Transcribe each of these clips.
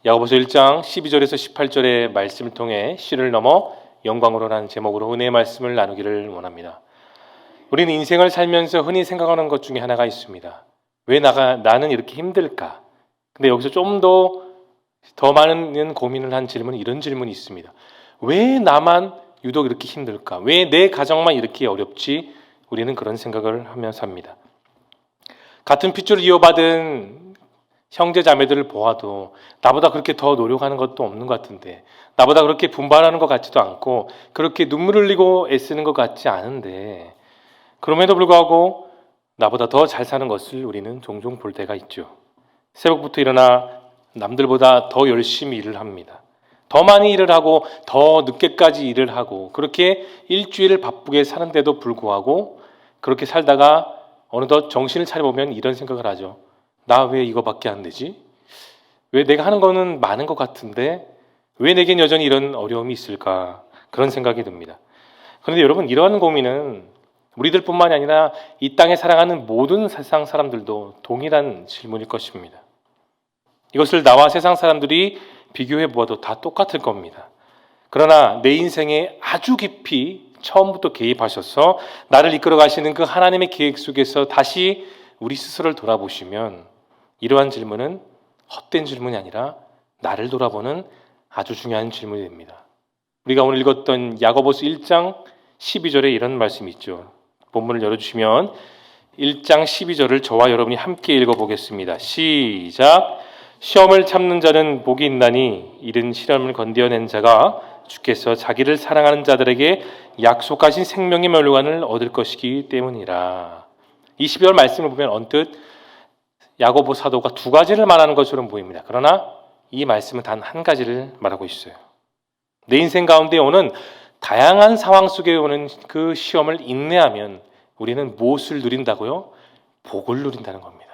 야고보서 1장 12절에서 18절의 말씀을 통해 씨를 넘어 영광으로라는 제목으로 은혜의 말씀을 나누기를 원합니다. 우리는 인생을 살면서 흔히 생각하는 것 중에 하나가 있습니다. 왜 나는 이렇게 힘들까? 근데 여기서 좀 더 많은 고민을 한 질문은 이런 질문이 있습니다. 왜 나만 유독 이렇게 힘들까? 왜 내 가정만 이렇게 어렵지? 우리는 그런 생각을 하며 삽니다. 같은 핏줄을 이어받은 형제 자매들을 보아도 나보다 그렇게 더 노력하는 것도 없는 것 같은데, 나보다 그렇게 분발하는 것 같지도 않고 그렇게 눈물 흘리고 애쓰는 것 같지 않은데, 그럼에도 불구하고 나보다 더 잘 사는 것을 우리는 종종 볼 때가 있죠. 새벽부터 일어나 남들보다 더 열심히 일을 합니다. 더 많이 일을 하고 더 늦게까지 일을 하고 그렇게 일주일을 바쁘게 사는데도 불구하고 그렇게 살다가 어느덧 정신을 차려보면 이런 생각을 하죠. 나 왜 이거밖에 안 되지? 왜 내가 하는 거는 많은 것 같은데 왜 내겐 여전히 이런 어려움이 있을까? 그런 생각이 듭니다. 그런데 여러분, 이러한 고민은 우리들뿐만이 아니라 이 땅에 살아가는 모든 세상 사람들도 동일한 질문일 것입니다. 이것을 나와 세상 사람들이 비교해 보아도 다 똑같을 겁니다. 그러나 내 인생에 아주 깊이 처음부터 개입하셔서 나를 이끌어 가시는 그 하나님의 계획 속에서 다시 우리 스스로를 돌아보시면 이러한 질문은 헛된 질문이 아니라 나를 돌아보는 아주 중요한 질문이 됩니다. 우리가 오늘 읽었던 야고보서 1장 12절에 이런 말씀이 있죠. 본문을 열어주시면 1장 12절을 저와 여러분이 함께 읽어보겠습니다. 시작. 시험을 참는 자는 복이 있나니 이른 시험을 건디어낸 자가 주께서 자기를 사랑하는 자들에게 약속하신 생명의 멸류관을 얻을 것이기 때문이라. 이 12절 말씀을 보면 언뜻 야고보 사도가 두 가지를 말하는 것처럼 보입니다. 그러나 이 말씀은 단 한 가지를 말하고 있어요. 내 인생 가운데 오는 다양한 상황 속에 오는 그 시험을 인내하면 우리는 무엇을 누린다고요? 복을 누린다는 겁니다.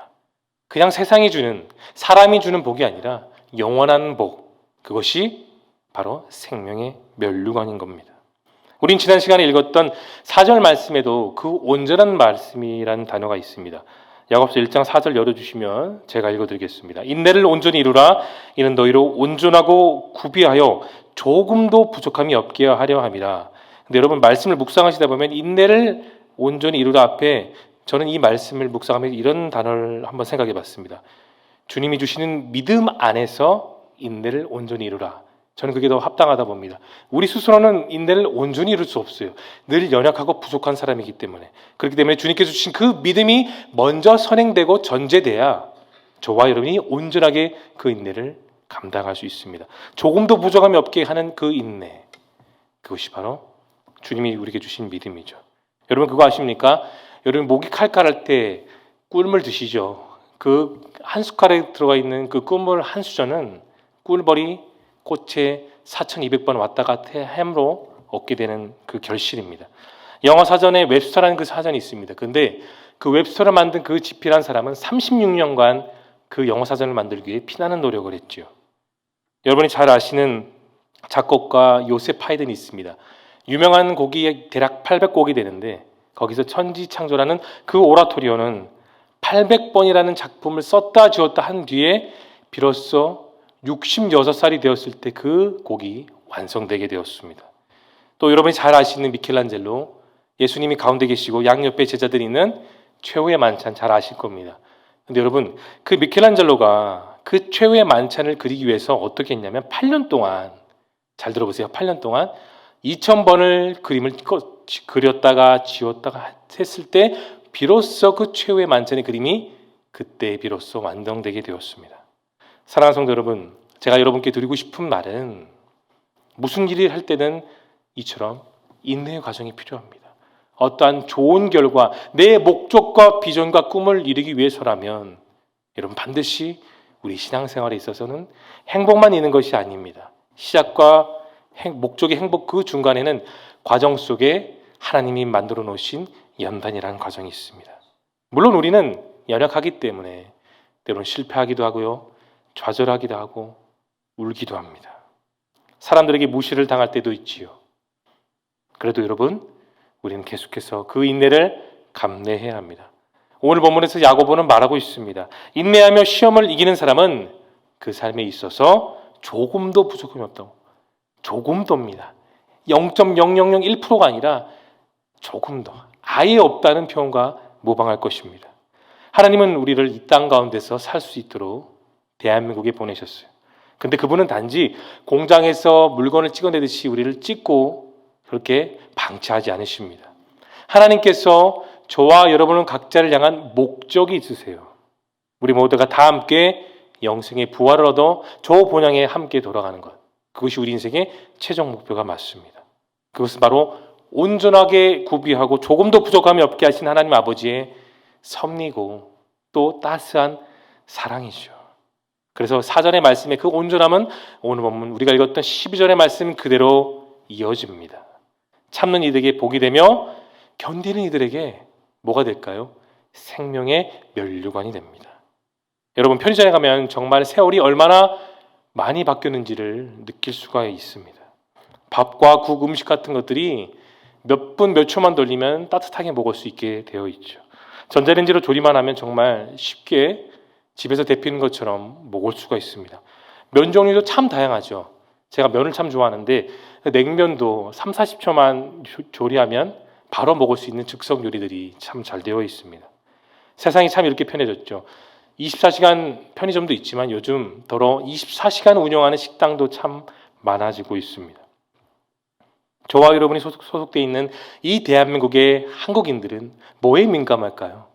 그냥 세상이 주는, 사람이 주는 복이 아니라 영원한 복, 그것이 바로 생명의 멸류관인 겁니다. 우린 지난 시간에 읽었던 4절 말씀에도 그 온전한 말씀이라는 단어가 있습니다. 야고보서 1장 4절 열어주시면 제가 읽어드리겠습니다. 인내를 온전히 이루라. 이는 너희로 온전하고 구비하여 조금도 부족함이 없게 하려 함이라. 근데 여러분, 말씀을 묵상하시다 보면 인내를 온전히 이루라 앞에 저는 이 말씀을 묵상하면서 이런 단어를 한번 생각해 봤습니다. 주님이 주시는 믿음 안에서 인내를 온전히 이루라. 저는 그게 더 합당하다 봅니다. 우리 스스로는 인내를 온전히 이룰 수 없어요. 늘 연약하고 부족한 사람이기 때문에. 그렇기 때문에 주님께서 주신 그 믿음이 먼저 선행되고 전제돼야 저와 여러분이 온전하게 그 인내를 감당할 수 있습니다. 조금도 부족함이 없게 하는 그 인내, 그것이 바로 주님이 우리에게 주신 믿음이죠. 여러분, 그거 아십니까? 여러분, 목이 칼칼할 때 꿀물 드시죠. 그 한 숟갈에 들어가 있는 그 꿀물 한 수저는 꿀벌이 꽃에 4,200번 왔다 갔다 함으로 얻게 되는 그 결실입니다. 영어 사전에 웹스터라는 그 사전이 있습니다. 그런데 그 웹스터를 만든 그 집필한 사람은 36년간 그 영어 사전을 만들기 위해 피나는 노력을 했죠. 여러분이 잘 아시는 작곡가 요셉 하이든이 있습니다. 유명한 곡이 대략 800곡이 되는데 거기서 천지창조라는 그 오라토리오는 800번이라는 작품을 썼다 지웠다 한 뒤에 비로소 66살이 되었을 때 그 곡이 완성되게 되었습니다. 또 여러분이 잘 아시는 미켈란젤로, 예수님이 가운데 계시고 양옆에 제자들이 있는 최후의 만찬 잘 아실 겁니다. 근데 여러분, 그 미켈란젤로가 그 최후의 만찬을 그리기 위해서 어떻게 했냐면 8년 동안, 잘 들어보세요, 8년 동안 2,000번을 그림을 그렸다가 지웠다가 했을 때 비로소 그 최후의 만찬의 그림이 그때 비로소 완성되게 되었습니다. 사랑하는 성도 여러분, 제가 여러분께 드리고 싶은 말은 무슨 일을 할 때는 이처럼 인내의 과정이 필요합니다. 어떠한 좋은 결과, 내 목적과 비전과 꿈을 이루기 위해서라면 여러분, 반드시 우리 신앙생활에 있어서는 행복만 있는 것이 아닙니다. 시작과 목적의 행복 그 중간에는 과정 속에 하나님이 만들어 놓으신 연단이라는 과정이 있습니다. 물론 우리는 연약하기 때문에 때로는 실패하기도 하고요, 좌절하기도 하고 울기도 합니다. 사람들에게 무시를 당할 때도 있지요. 그래도 여러분, 우리는 계속해서 그 인내를 감내해야 합니다. 오늘 본문에서 야고보는 말하고 있습니다. 인내하며 시험을 이기는 사람은 그 삶에 있어서 조금도 부족함이 없다고. 조금도입니다. 0.0001%가 아니라 조금도, 아예 없다는 표현과 모방할 것입니다. 하나님은 우리를 이 땅 가운데서 살 수 있도록 대한민국에 보내셨어요. 근데 그분은 단지 공장에서 물건을 찍어내듯이 우리를 찍고 그렇게 방치하지 않으십니다. 하나님께서 저와 여러분은 각자를 향한 목적이 있으세요. 우리 모두가 다 함께 영생의 부활을 얻어 저 본향에 함께 돌아가는 것, 그것이 우리 인생의 최종 목표가 맞습니다. 그것은 바로 온전하게 구비하고 조금도 부족함이 없게 하신 하나님 아버지의 섭리고 또 따스한 사랑이죠. 그래서 사전의 말씀의 그 온전함은 오늘 본문 우리가 읽었던 12절의 말씀 그대로 이어집니다. 참는 이들에게 복이 되며 견디는 이들에게 뭐가 될까요? 생명의 면류관이 됩니다. 여러분, 편의점에 가면 정말 세월이 얼마나 많이 바뀌었는지를 느낄 수가 있습니다. 밥과 국, 음식 같은 것들이 몇 분, 몇 초만 돌리면 따뜻하게 먹을 수 있게 되어 있죠. 전자레인지로 조리만 하면 정말 쉽게 집에서 데피는 것처럼 먹을 수가 있습니다. 면 종류도 참 다양하죠. 제가 면을 참 좋아하는데 냉면도 3, 40초만 조리하면 바로 먹을 수 있는 즉석 요리들이 참 잘 되어 있습니다. 세상이 참 이렇게 편해졌죠. 24시간 편의점도 있지만 요즘 더러 24시간 운영하는 식당도 참 많아지고 있습니다. 저와 여러분이 소속되어 있는 이 대한민국의 한국인들은 뭐에 민감할까요?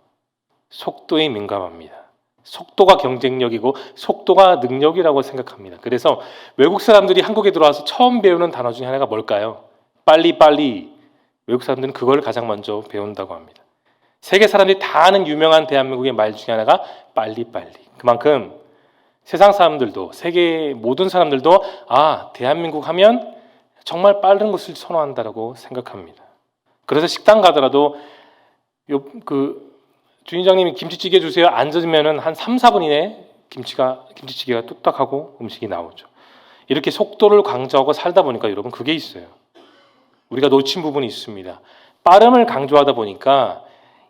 속도에 민감합니다. 속도가 경쟁력이고 속도가 능력이라고 생각합니다. 그래서 외국 사람들이 한국에 들어와서 처음 배우는 단어 중에 하나가 뭘까요? 빨리빨리. 외국 사람들은 그걸 가장 먼저 배운다고 합니다. 세계 사람들이 다 아는 유명한 대한민국의 말 중에 하나가 빨리빨리. 그만큼 세상 사람들도, 세계 모든 사람들도 대한민국 하면 정말 빠른 것을 선호한다라고 생각합니다. 그래서 식당 가더라도 주인장님이 김치찌개 주세요. 앉으면은 한 3, 4분 이내에 김치찌개가 뚝딱하고 음식이 나오죠. 이렇게 속도를 강조하고 살다 보니까 여러분 그게 있어요. 우리가 놓친 부분이 있습니다. 빠름을 강조하다 보니까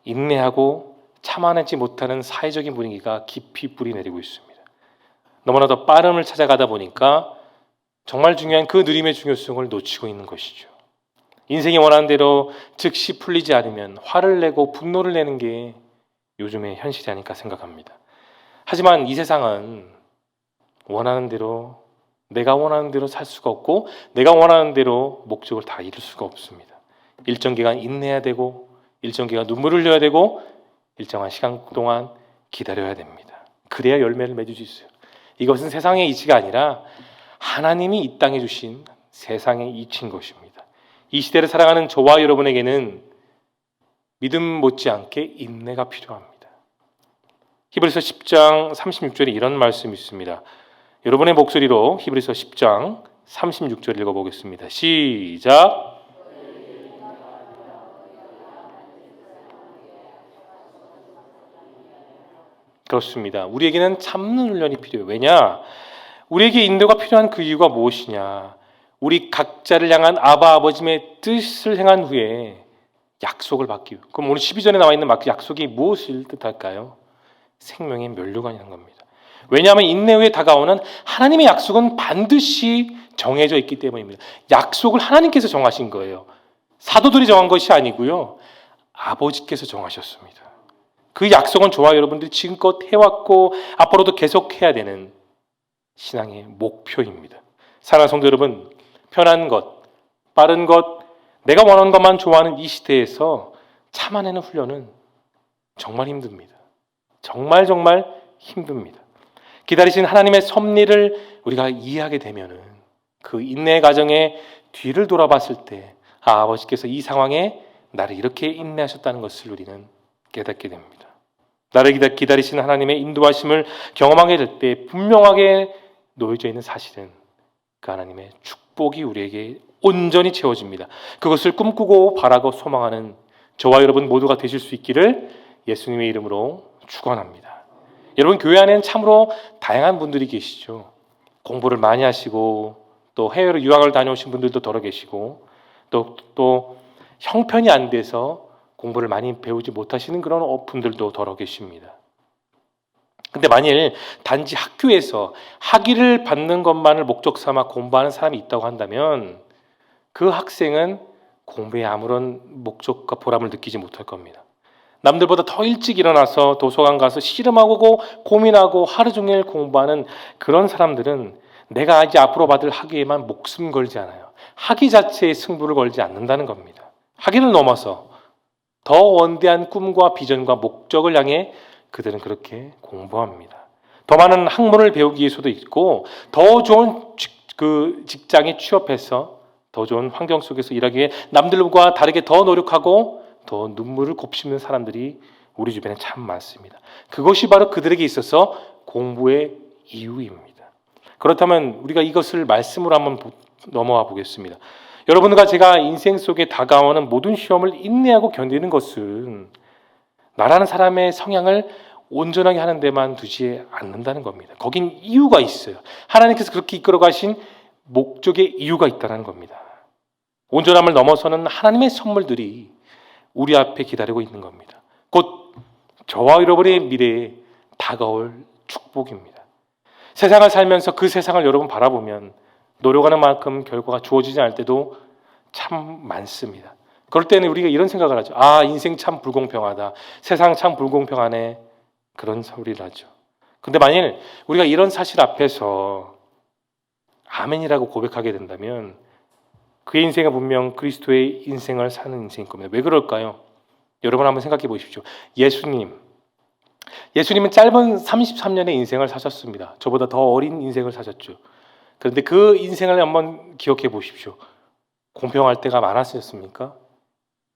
인내하고 참아내지 못하는 사회적인 분위기가 깊이 뿌리 내리고 있습니다. 너무나도 빠름을 찾아가다 보니까 정말 중요한 그 느림의 중요성을 놓치고 있는 것이죠. 인생이 원하는 대로 즉시 풀리지 않으면 화를 내고 분노를 내는 게 요즘의 현실이 아닐까 생각합니다. 하지만 이 세상은 원하는 대로, 내가 원하는 대로 살 수가 없고 내가 원하는 대로 목적을 다 이룰 수가 없습니다. 일정 기간 인내해야 되고 일정 기간 눈물을 흘려야 되고 일정한 시간 동안 기다려야 됩니다. 그래야 열매를 맺을 수 있어요. 이것은 세상의 이치가 아니라 하나님이 이 땅에 주신 세상의 이치인 것입니다. 이 시대를 살아가는 저와 여러분에게는 믿음 못지않게 인내가 필요합니다. 히브리서 10장 36절에 이런 말씀이 있습니다. 여러분의 목소리로 히브리서 10장 36절 읽어보겠습니다. 시작. 그렇습니다. 우리에게는 참는 훈련이 필요해요. 왜냐? 우리에게 인도가 필요한 그 이유가 무엇이냐? 우리 각자를 향한 아버지의 뜻을 행한 후에 약속을 받기 위해. 그럼 오늘 12절에 나와 있는 약속이 무엇을 뜻할까요? 생명의 면류관이라는 겁니다. 왜냐하면 인내 후에 다가오는 하나님의 약속은 반드시 정해져 있기 때문입니다. 약속을 하나님께서 정하신 거예요. 사도들이 정한 것이 아니고요. 아버지께서 정하셨습니다. 그 약속은 저와 여러분들이 지금껏 해왔고 앞으로도 계속해야 되는 신앙의 목표입니다. 사랑하는 성도 여러분, 편한 것, 빠른 것, 내가 원하는 것만 좋아하는 이 시대에서 참아내는 훈련은 정말 힘듭니다. 정말 힘듭니다. 기다리신 하나님의 섭리를 우리가 이해하게 되면은 그 인내의 과정에 뒤를 돌아봤을 때 아버지께서 이 상황에 나를 이렇게 인내하셨다는 것을 우리는 깨닫게 됩니다. 나를 기다리신 하나님의 인도하심을 경험하게 될 때 분명하게 놓여져 있는 사실은 그 하나님의 축복이 우리에게 온전히 채워집니다. 그것을 꿈꾸고 바라고 소망하는 저와 여러분 모두가 되실 수 있기를 예수님의 이름으로 축원합니다. 여러분, 교회 안에는 참으로 다양한 분들이 계시죠. 공부를 많이 하시고 또 해외로 유학을 다녀오신 분들도 더러 계시고 또 형편이 안 돼서 공부를 많이 배우지 못하시는 그런 분들도 더러 계십니다. 근데 만일 단지 학교에서 학위를 받는 것만을 목적 삼아 공부하는 사람이 있다고 한다면 그 학생은 공부에 아무런 목적과 보람을 느끼지 못할 겁니다. 남들보다 더 일찍 일어나서 도서관 가서 씨름하고 고민하고 하루 종일 공부하는 그런 사람들은 내가 이제 앞으로 받을 학위에만 목숨 걸지 않아요. 학위 자체에 승부를 걸지 않는다는 겁니다. 학위를 넘어서 더 원대한 꿈과 비전과 목적을 향해 그들은 그렇게 공부합니다. 더 많은 학문을 배우기 위해서도 있고 더 좋은 직장에 취업해서 더 좋은 환경 속에서 일하기 위해 남들과 다르게 더 노력하고 더 눈물을 곱씹는 사람들이 우리 주변에 참 많습니다. 그것이 바로 그들에게 있어서 공부의 이유입니다. 그렇다면 우리가 이것을 말씀으로 한번 넘어와 보겠습니다. 여러분과 제가 인생 속에 다가오는 모든 시험을 인내하고 견디는 것은 나라는 사람의 성향을 온전하게 하는 데만 두지 않는다는 겁니다. 거긴 이유가 있어요. 하나님께서 그렇게 이끌어 가신 목적의 이유가 있다는 겁니다. 온전함을 넘어서는 하나님의 선물들이 우리 앞에 기다리고 있는 겁니다. 곧 저와 여러분의 미래에 다가올 축복입니다. 세상을 살면서 그 세상을 여러분 바라보면 노력하는 만큼 결과가 주어지지 않을 때도 참 많습니다. 그럴 때는 우리가 이런 생각을 하죠. 아, 인생 참 불공평하다. 세상 참 불공평하네. 그런 소리를 하죠. 근데 만일 우리가 이런 사실 앞에서 아멘이라고 고백하게 된다면 그의 인생은 분명 그리스도의 인생을 사는 인생일 겁니다. 왜 그럴까요? 여러분 한번 생각해 보십시오. 예수님은 짧은 33년의 인생을 사셨습니다. 저보다 더 어린 인생을 사셨죠. 그런데 그 인생을 한번 기억해 보십시오. 공평할 때가 많았습니까?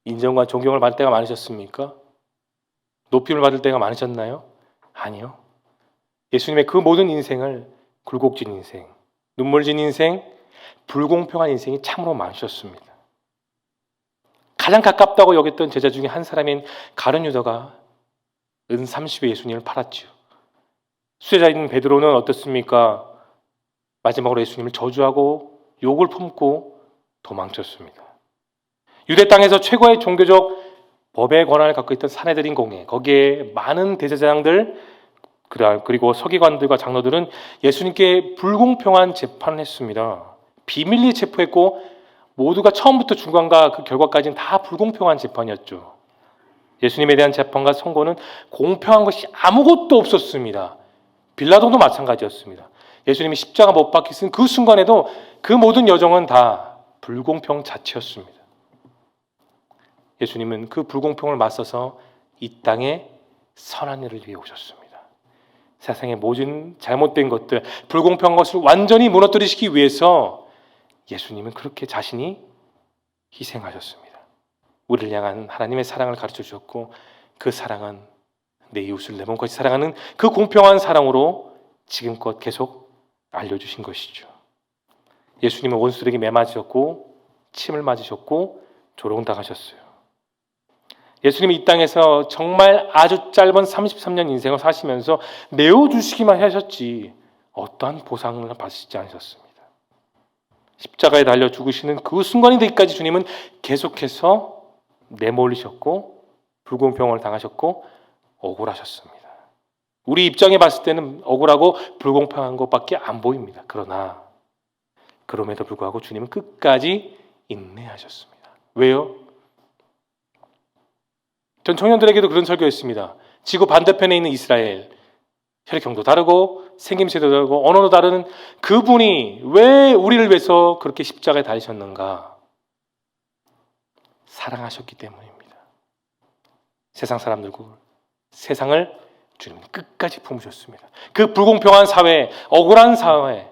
인정과 존경을 받을 때가 많으셨습니까? 높임을 받을 때가 많으셨나요? 아니요. 예수님의 그 모든 인생을 굴곡진 인생, 눈물진 인생, 불공평한 인생이 참으로 많으셨습니다. 가장 가깝다고 여겼던 제자 중에 한 사람인 가룟 유다가 은 30에 예수님을 팔았죠. 수제자인 베드로는 어떻습니까? 마지막으로 예수님을 저주하고 욕을 품고 도망쳤습니다. 유대 땅에서 최고의 종교적 법의 권한을 갖고 있던 산헤드린 공회, 거기에 많은 대제사장들 그리고 서기관들과 장로들은 예수님께 불공평한 재판을 했습니다. 비밀리에 체포했고 모두가 처음부터 중간과 그 결과까지는 다 불공평한 재판이었죠. 예수님에 대한 재판과 선고는 공평한 것이 아무것도 없었습니다. 빌라도도 마찬가지였습니다. 예수님이 십자가 못 박히신 그 순간에도 그 모든 여정은 다 불공평 자체였습니다. 예수님은 그 불공평을 맞서서 이 땅에 선한 일을 위해 오셨습니다. 세상의 모든 잘못된 것들, 불공평한 것을 완전히 무너뜨리시기 위해서 예수님은 그렇게 자신이 희생하셨습니다. 우리를 향한 하나님의 사랑을 가르쳐 주셨고 그 사랑은 내 이웃을 내 몸같이 사랑하는 그 공평한 사랑으로 지금껏 계속 알려주신 것이죠. 예수님은 원수들에게 매맞으셨고 침을 맞으셨고 조롱당하셨어요. 예수님이 이 땅에서 정말 아주 짧은 33년 인생을 사시면서 내어주시기만 하셨지 어떠한 보상을 받으시지 않으셨습니다. 십자가에 달려 죽으시는 그 순간이 되기까지 주님은 계속해서 내몰리셨고 불공평을 당하셨고 억울하셨습니다. 우리 입장에 봤을 때는 억울하고 불공평한 것밖에 안 보입니다. 그러나 그럼에도 불구하고 주님은 끝까지 인내하셨습니다. 왜요? 전 청년들에게도 그런 설교했습니다. 지구 반대편에 있는 이스라엘, 혈액형도 다르고 생김새도 다르고 언어도 다른 그분이 왜 우리를 위해서 그렇게 십자가에 달리셨는가? 사랑하셨기 때문입니다. 세상 사람들과 세상을 주님은 끝까지 품으셨습니다. 그 불공평한 사회, 억울한 사회,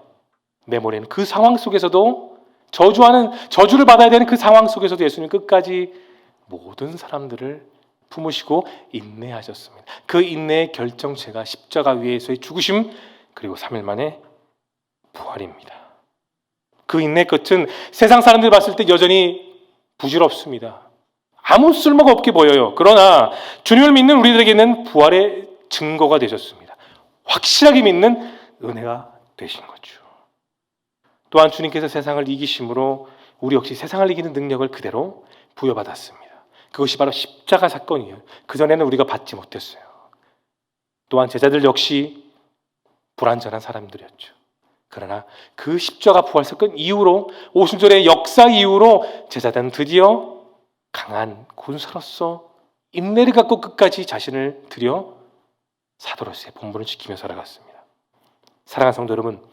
내몰리는 그 상황 속에서도 저주를 받아야 되는 그 상황 속에서도 예수님 끝까지 모든 사람들을 품으시고 인내하셨습니다. 그 인내의 결정체가 십자가 위에서의 죽으심 그리고 3일 만에 부활입니다. 그 인내의 끝은 세상 사람들이 봤을 때 여전히 부질없습니다. 아무 쓸모가 없게 보여요. 그러나 주님을 믿는 우리들에게는 부활의 증거가 되셨습니다. 확실하게 믿는 은혜가 되신 거죠. 또한 주님께서 세상을 이기심으로 우리 역시 세상을 이기는 능력을 그대로 부여받았습니다. 그것이 바로 십자가 사건이에요. 그전에는 우리가 받지 못했어요. 또한 제자들 역시 불완전한 사람들이었죠. 그러나 그 십자가 부활사건 이후로 오순절의 역사 이후로 제자들은 드디어 강한 군사로서 인내를 갖고 끝까지 자신을 들여 사도로서의 본분을 지키며 살아갔습니다. 사랑하는 성도 여러분,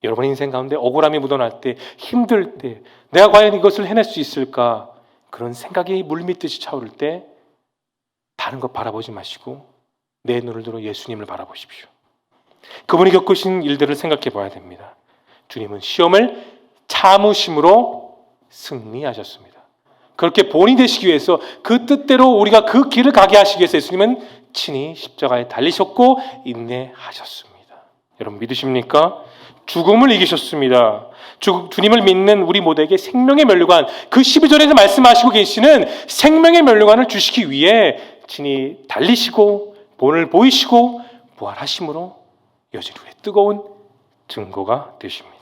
여러분의 인생 가운데 억울함이 묻어날 때, 힘들 때, 내가 과연 이것을 해낼 수 있을까? 그런 생각이 물밀듯이 차오를 때 다른 것 바라보지 마시고 내 눈을 들어 예수님을 바라보십시오. 그분이 겪으신 일들을 생각해 봐야 됩니다. 주님은 시험을 참으심으로 승리하셨습니다. 그렇게 본이 되시기 위해서 그 뜻대로 우리가 그 길을 가게 하시기 위해서 예수님은 친히 십자가에 달리셨고 인내하셨습니다. 여러분 믿으십니까? 죽음을 이기셨습니다. 주님을 믿는 우리 모두에게 생명의 면류관, 그 12절에서 말씀하시고 계시는 생명의 면류관을 주시기 위해 친히 달리시고 본을 보이시고 부활하심으로 여진 후에 뜨거운 증거가 되십니다.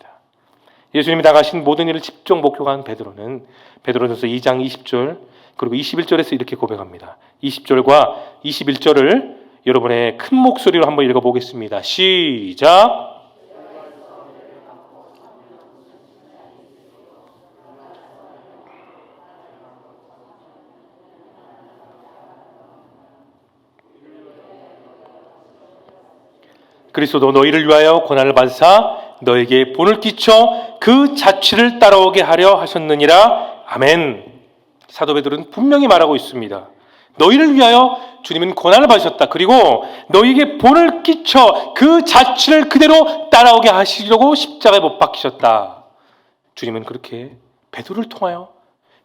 예수님이 당하신 모든 일을 집중 목격한 베드로는 베드로전서 2장 20절 그리고 21절에서 이렇게 고백합니다. 20절과 21절을 여러분의 큰 목소리로 한번 읽어보겠습니다. 시작! 그리스도도 너희를 위하여 고난을 받으사 너에게 본을 끼쳐 그 자취를 따라오게 하려 하셨느니라. 아멘. 사도 베드로는 분명히 말하고 있습니다. 너희를 위하여 주님은 고난을 받으셨다. 그리고 너희에게 본을 끼쳐 그 자취를 그대로 따라오게 하시려고 십자가에 못 박히셨다. 주님은 그렇게 베드로를 통하여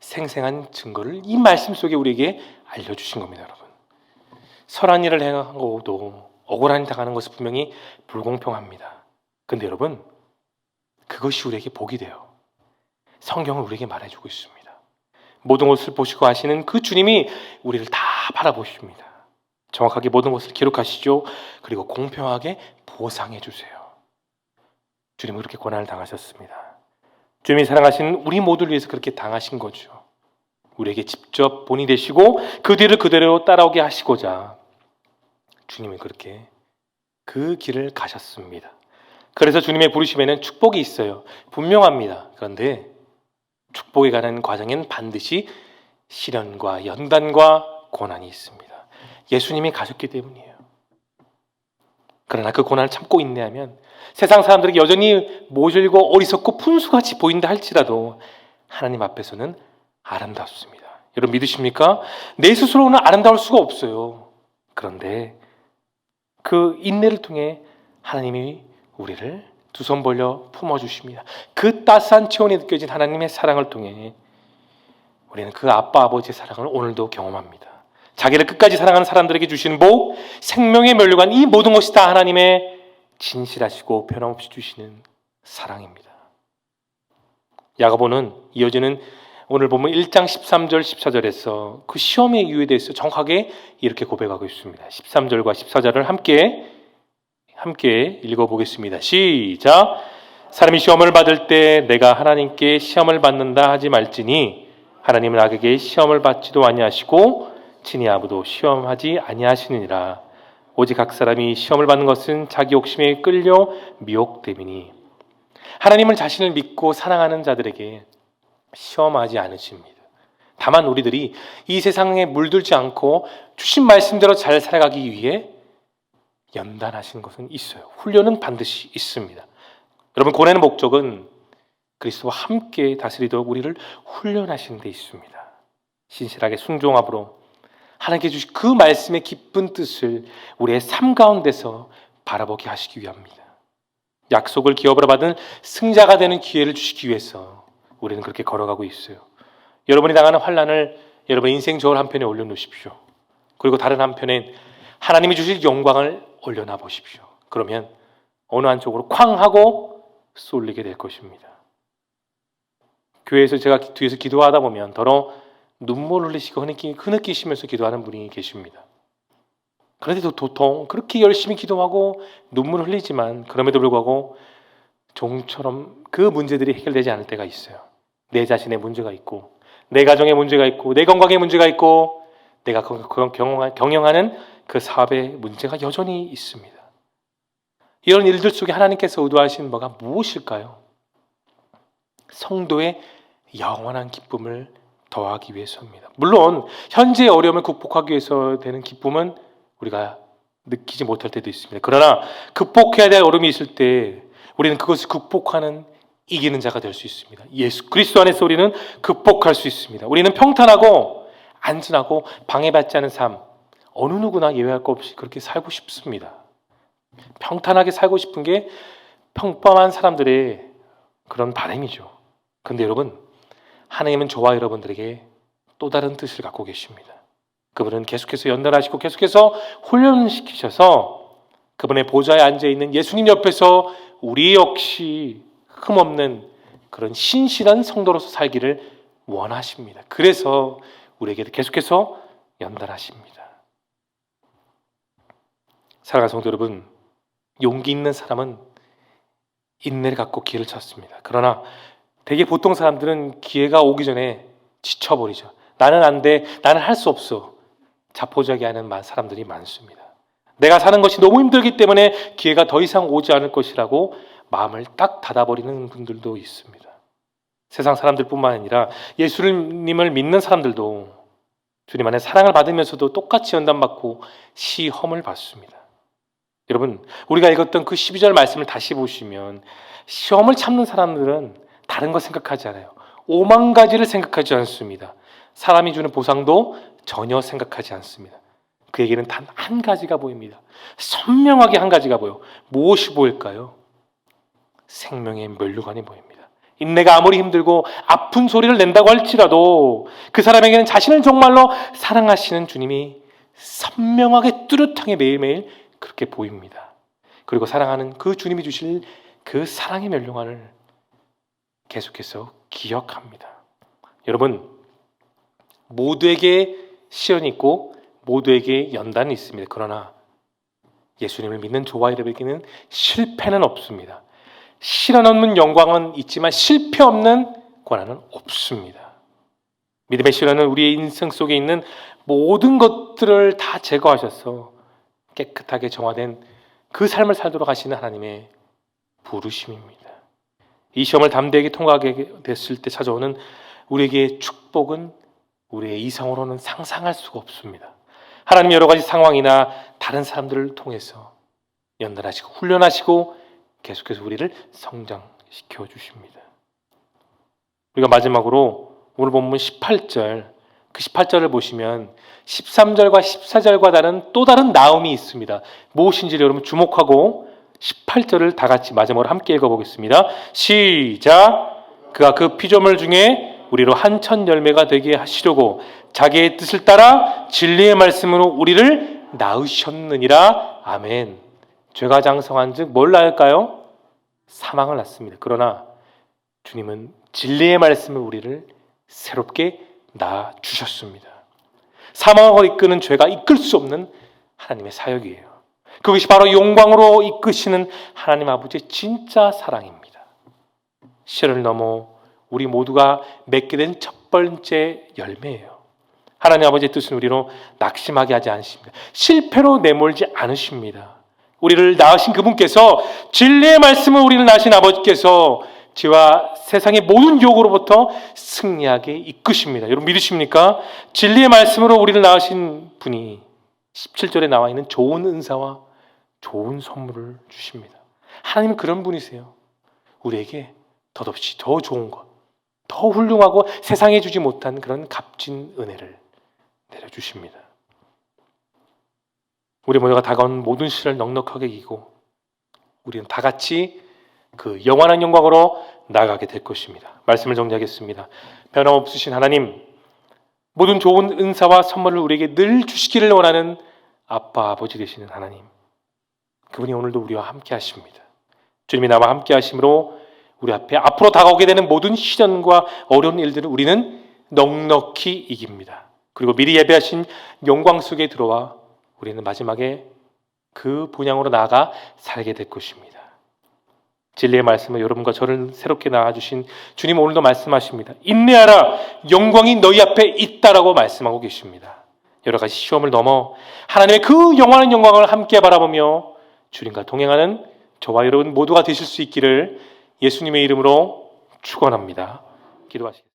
생생한 증거를 이 말씀 속에 우리에게 알려주신 겁니다. 여러분, 선한 일을 행하고도 억울한 일 당하는 것은 분명히 불공평합니다. 근데 여러분, 그것이 우리에게 복이 돼요. 성경은 우리에게 말해주고 있습니다. 모든 것을 보시고 하시는 그 주님이 우리를 다 바라보십니다. 정확하게 모든 것을 기록하시죠. 그리고 공평하게 보상해 주세요. 주님은 그렇게 고난을 당하셨습니다. 주님이 사랑하시는 우리 모두를 위해서 그렇게 당하신 거죠. 우리에게 직접 본이 되시고 그 뒤를 그대로 따라오게 하시고자 주님은 그렇게 그 길을 가셨습니다. 그래서 주님의 부르심에는 축복이 있어요. 분명합니다. 그런데 축복에 가는 과정엔 반드시 시련과 연단과 고난이 있습니다. 예수님이 가셨기 때문이에요. 그러나 그 고난을 참고 인내하면 세상 사람들에게 여전히 모질고 어리석고 푼수같이 보인다 할지라도 하나님 앞에서는 아름답습니다. 여러분 믿으십니까? 내 스스로는 아름다울 수가 없어요. 그런데 그 인내를 통해 하나님이 우리를 두 손 벌려 품어주십니다. 그 따스한 체온이 느껴진 하나님의 사랑을 통해 우리는 그 아빠 아버지의 사랑을 오늘도 경험합니다. 자기를 끝까지 사랑하는 사람들에게 주시는 복, 생명의 면류관, 이 모든 것이 다 하나님의 진실하시고 변함없이 주시는 사랑입니다. 야고보는 이어지는 오늘 보면 1장 13절 14절에서 그 시험의 이유에 대해서 정확하게 이렇게 고백하고 있습니다. 13절과 14절을 함께 읽어보겠습니다. 시작! 사람이 시험을 받을 때 내가 하나님께 시험을 받는다 하지 말지니 하나님은 악에게 시험을 받지도 아니하시고 친히 아무도 시험하지 아니하시느니라. 오직 각 사람이 시험을 받는 것은 자기 욕심에 끌려 미혹됨이니 하나님은 자신을 믿고 사랑하는 자들에게 시험하지 않으십니다. 다만 우리들이 이 세상에 물들지 않고 주신 말씀대로 잘 살아가기 위해 연단하시는 것은 있어요. 훈련은 반드시 있습니다. 여러분, 고난의 목적은 그리스도와 함께 다스리도록 우리를 훈련하시는 데 있습니다. 신실하게 순종함으로 하나님께 주신 그 말씀의 기쁜 뜻을 우리의 삶 가운데서 바라보게 하시기 위함입니다. 약속을 기업으로 받은 승자가 되는 기회를 주시기 위해서 우리는 그렇게 걸어가고 있어요. 여러분이 당하는 환난을 여러분의 인생 저울 한편에 올려놓으십시오. 그리고 다른 한편엔 하나님이 주실 영광을 올려놔 보십시오. 그러면 어느 한쪽으로 쾅 하고 쏠리게 될 것입니다. 교회에서 제가 뒤에서 기도하다 보면 더러 눈물 흘리시고 흐느끼시면서 기도하는 분이 계십니다. 그런데도 도통 그렇게 열심히 기도하고 눈물 흘리지만 그럼에도 불구하고 종처럼 그 문제들이 해결되지 않을 때가 있어요. 내 자신의 문제가 있고 내 가정의 문제가 있고 내 건강의 문제가 있고 내가 경영하는 그 사업에 문제가 여전히 있습니다. 이런 일들 속에 하나님께서 의도하신 바가 무엇일까요? 성도의 영원한 기쁨을 더하기 위해서입니다. 물론 현재의 어려움을 극복하기 위해서 되는 기쁨은 우리가 느끼지 못할 때도 있습니다. 그러나 극복해야 될 어려움이 있을 때 우리는 그것을 극복하는 이기는 자가 될 수 있습니다. 예수 그리스도 안에서 우리는 극복할 수 있습니다. 우리는 평탄하고 안전하고 방해받지 않은 삶, 어느 누구나 예외할 것 없이 그렇게 살고 싶습니다. 평탄하게 살고 싶은 게 평범한 사람들의 그런 바람이죠. 그런데 여러분, 하나님은 저와 여러분들에게 또 다른 뜻을 갖고 계십니다. 그분은 계속해서 연단하시고 계속해서 훈련시키셔서 그분의 보좌에 앉아있는 예수님 옆에서 우리 역시 흠없는 그런 신실한 성도로서 살기를 원하십니다. 그래서 우리에게 계속해서 연단하십니다. 사랑하는 성도 여러분, 용기 있는 사람은 인내를 갖고 기회를 찾습니다. 그러나 되게 보통 사람들은 기회가 오기 전에 지쳐버리죠. 나는 안 돼, 나는 할 수 없어. 자포자기하는 사람들이 많습니다. 내가 사는 것이 너무 힘들기 때문에 기회가 더 이상 오지 않을 것이라고 마음을 딱 닫아버리는 분들도 있습니다. 세상 사람들뿐만 아니라 예수님을 믿는 사람들도 주님 안에 사랑을 받으면서도 똑같이 연단받고 시험을 받습니다. 여러분, 우리가 읽었던 그 12절 말씀을 다시 보시면 시험을 참는 사람들은 다른 거 생각하지 않아요. 5만 가지를 생각하지 않습니다. 사람이 주는 보상도 전혀 생각하지 않습니다. 그에게는 단 한 가지가 보입니다. 선명하게 한 가지가 보여. 무엇이 보일까요? 생명의 면류관이 보입니다. 인내가 아무리 힘들고 아픈 소리를 낸다고 할지라도 그 사람에게는 자신을 정말로 사랑하시는 주님이 선명하게 뚜렷하게 매일매일 그렇게 보입니다. 그리고 사랑하는 그 주님이 주실 그 사랑의 면류관을 계속해서 기억합니다. 여러분, 모두에게 시련이 있고 모두에게 연단이 있습니다. 그러나 예수님을 믿는 저와 여러분에게는 실패는 없습니다. 시련 없는 영광은 있지만 실패 없는 권한은 없습니다. 믿음의 시련은 우리의 인생 속에 있는 모든 것들을 다 제거하셔서 깨끗하게 정화된 그 삶을 살도록 하시는 하나님의 부르심입니다. 이 시험을 담대하게 통과하게 됐을 때 찾아오는 우리에게 축복은 우리의 이성으로는 상상할 수가 없습니다. 하나님 여러 가지 상황이나 다른 사람들을 통해서 연단하시고 훈련하시고 계속해서 우리를 성장시켜 주십니다. 우리가 마지막으로 오늘 본문 18절, 그 18절을 보시면 13절과 14절과 다른 또 다른 나음이 있습니다. 무엇인지 여러분 주목하고 18절을 다 같이 마지막으로 함께 읽어보겠습니다. 시작! 그가 그 피조물 중에 우리로 한천 열매가 되게 하시려고 자기의 뜻을 따라 진리의 말씀으로 우리를 낳으셨느니라. 아멘. 죄가 장성한 즉 뭘 낳을까요? 사망을 낳습니다. 그러나 주님은 진리의 말씀을 우리를 새롭게 낳아주셨습니다. 사망하고 이끄는 죄가 이끌 수 없는 하나님의 사역이에요. 그것이 바로 영광으로 이끄시는 하나님 아버지의 진짜 사랑입니다. 시련을 넘어 우리 모두가 맺게 된 첫 번째 열매예요. 하나님 아버지의 뜻은 우리로 낙심하게 하지 않으십니다. 실패로 내몰지 않으십니다. 우리를 낳으신 그분께서 진리의 말씀을 우리를 낳으신 아버지께서 죄와 세상의 모든 유혹으로부터 승리하게 이끄십니다. 여러분 믿으십니까? 진리의 말씀으로 우리를 낳으신 분이 17절에 나와 있는 좋은 은사와 좋은 선물을 주십니다. 하나님은 그런 분이세요. 우리에게 덧없이 더 좋은 것, 더 훌륭하고 세상에 주지 못한 그런 값진 은혜를 내려주십니다. 우리 모두가 다가온 모든 시련을 넉넉하게 이기고 우리는 다 같이 그 영원한 영광으로 나아가게 될 것입니다. 말씀을 정리하겠습니다. 변함없으신 하나님, 모든 좋은 은사와 선물을 우리에게 늘 주시기를 원하는 아빠, 아버지 되시는 하나님, 그분이 오늘도 우리와 함께 하십니다. 주님이 나와 함께 하심으로 우리 앞에 앞으로 다가오게 되는 모든 시련과 어려운 일들을 우리는 넉넉히 이깁니다. 그리고 미리 예배하신 영광 속에 들어와 우리는 마지막에 그 본향으로 나아가 살게 될 것입니다. 진리의 말씀을 여러분과 저를 새롭게 낳아주신 주님 오늘도 말씀하십니다. 인내하라, 영광이 너희 앞에 있다라고 말씀하고 계십니다. 여러 가지 시험을 넘어 하나님의 그 영원한 영광을 함께 바라보며 주님과 동행하는 저와 여러분 모두가 되실 수 있기를 예수님의 이름으로 축원합니다. 기도하시겠습니다.